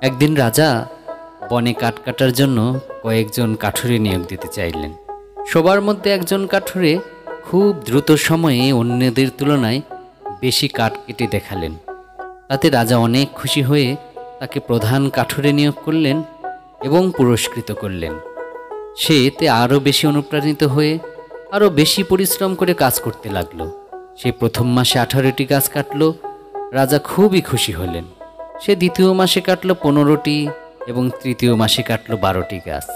একদিন রাজা বনে কাঠ কাটার জন্য কয়েকজন কাঠুরে নিয়োগ দিতে চাইলেন। সবার মধ্যে একজন কাঠুরে খুব দ্রুত সময়ে অন্যদের তুলনায় বেশি কাঠ কেটে দেখালেন। তাতে রাজা অনেক খুশি হয়ে তাকে প্রধান কাঠুরে নিয়োগ করলেন এবং পুরস্কৃত করলেন। সে এতে আরও বেশি অনুপ্রাণিত হয়ে আরও বেশি পরিশ্রম করে কাজ করতে লাগলো। সে প্রথম মাসে 18টি গাছ কাটল। রাজা খুবই খুশি হলেন। সে দ্বিতীয় মাসে কাটল 15টি এবং তৃতীয় মাসে কাটল 12টি গাছ।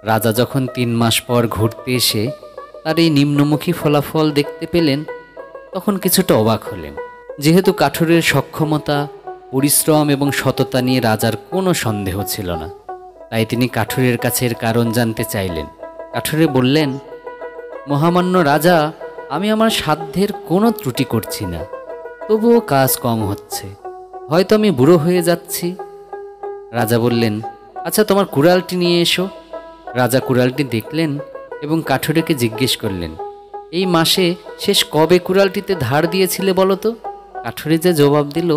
রাজা যখন 3 মাস পর ঘুরতে এসে তার এই নিম্নমুখী ফলাফল দেখতে পেলেন, তখন কিছুটা অবাক হলেন। যেহেতু কাঠুরের সক্ষমতা, পরিশ্রম এবং সততা নিয়ে রাজার কোনো সন্দেহ ছিল না, তাই তিনি কাঠুরের কাছে এর কারণ জানতে চাইলেন। কাঠুরে বললেন, মহামান্য রাজা, আমি আমার সাধ্যের কোনো ত্রুটি করছি না, তবুও কাজ কম হচ্ছে। হয়তো আমি বুড়ো হয়ে যাচ্ছি। রাজা বললেন, আচ্ছা, তোমার কুড়ালটি নিয়ে এসো। রাজা কুড়ালটি দেখলেন এবং কাঠুরেকে জিজ্ঞেস করলেন, এই মাসে শেষ কবে কুড়ালটিতে ধার দিয়েছিলে বলো তো? কাঠুরে যে জবাব দিল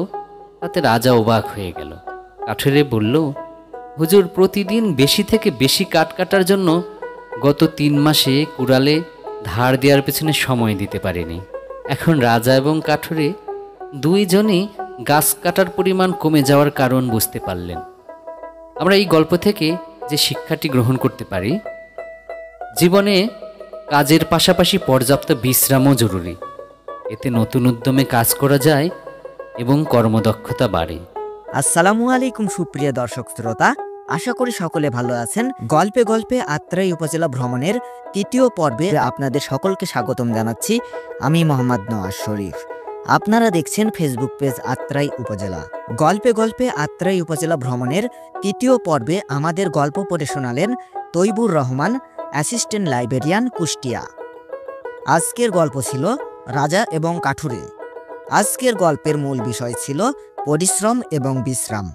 তাতে রাজা অবাক হয়ে গেল। কাঠুরে বলল, হুজুর, প্রতিদিন বেশি থেকে বেশি কাঠ কাটার জন্য গত 3 মাসে কুড়ালে ধার দেওয়ার পেছনে সময় দিতে পারেনি। এখন রাজা এবং কাঠুরে দুইজনই গাছ কাটার পরিমাণ কমে যাওয়ার কারণ বুঝতে পারলেন। আমরা এই গল্প থেকে যে শিক্ষাটি গ্রহণ করতে পারি, জীবনে কাজের পাশাপাশি পর্যাপ্ত বিশ্রামও জরুরি। এতে নতুন উদ্যমে কাজ করা যায় এবং কর্মদক্ষতা বাড়ে। আসসালামু আলাইকুম সুপ্রিয় দর্শক শ্রোতা, আশা করি সকলে ভালো আছেন। গল্পে গল্পে আত্রাই উপজেলা ভ্রমণের 3য় পর্বে আপনাদের সকলকে স্বাগতম জানাচ্ছি। আমি মোহাম্মদ নওয়াজ শরীফ। আপনারা দেখছেন ফেসবুক পেজ আত্রাই উপজেলা। গল্পে গল্পে আত্রাই উপজেলা ভ্রমণের 3য় পর্বে আমাদের গল্প পড়ে শোনালেন তৈবুর রহমান, অ্যাসিস্ট্যান্ট লাইব্রেরিয়ান, কুষ্টিয়া। আজকের গল্প ছিল রাজা এবং কাঠুরে। আজকের গল্পের মূল বিষয় ছিল পরিশ্রম এবং বিশ্রাম।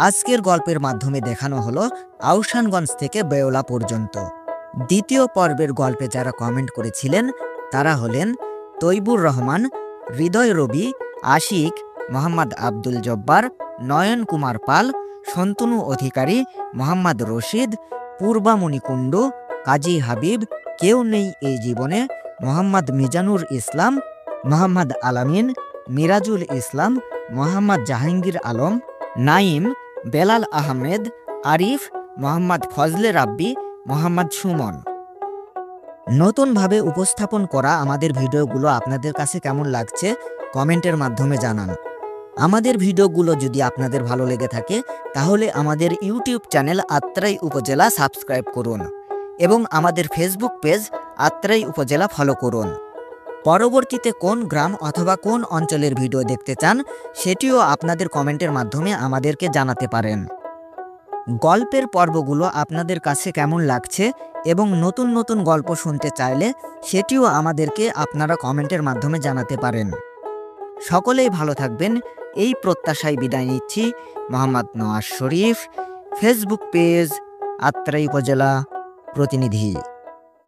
আজকের গল্পের মাধ্যমে দেখানো হলো আউশানগঞ্জ থেকে বেওলা পর্যন্ত। দ্বিতীয় পর্বের গল্পে যারা কমেন্ট করেছিলেন তারা হলেন তৈবুর রহমান, হৃদয় রবি, আশিক, মোহাম্মদ আব্দুল জব্বার, নয়ন কুমার পাল, শন্তনু অধিকারী, মোহাম্মদ রশিদ, পূর্বামণি কুণ্ডু, কাজী হাবিব, কেউ নেই এই জীবনে, মোহাম্মদ মিজানুর ইসলাম, মোহাম্মদ আলামিন, মিরাজুল ইসলাম, মোহাম্মদ জাহাঙ্গীর আলম, নাইম, বেলাল আহমেদ, আরিফ, মোহাম্মদ ফজলে রাব্বি, মোহাম্মদ সুমন। নতুনভাবে উপস্থাপন করা আমাদের ভিডিওগুলো আপনাদের কাছে কেমন লাগছে কমেন্টের মাধ্যমে জানান। আমাদের ভিডিওগুলো যদি আপনাদের ভালো লেগে থাকে তাহলে আমাদের ইউটিউব চ্যানেল আত্রাই উপজেলা সাবস্ক্রাইব করুন এবং আমাদের ফেসবুক পেজ আত্রাই উপজেলা ফলো করুন। পরবর্তীতে কোন গ্রাম অথবা কোন অঞ্চলের ভিডিও দেখতে চান সেটিও আপনাদের কমেন্টের মাধ্যমে আমাদেরকে জানাতে পারেন। গল্পের পর্বগুলো আপনাদের কাছে কেমন লাগছে এবং নতুন নতুন গল্প শুনতে চাইলে সেটিও আমাদেরকে আপনারা কমেন্টের মাধ্যমে জানাতে পারেন। সকলেই ভালো থাকবেন এই প্রত্যাশায় বিদায় নিচ্ছি। মোহাম্মদ নওয়াজ শরীফ, ফেসবুক পেজ আত্রাই উপজেলা প্রতিনিধি।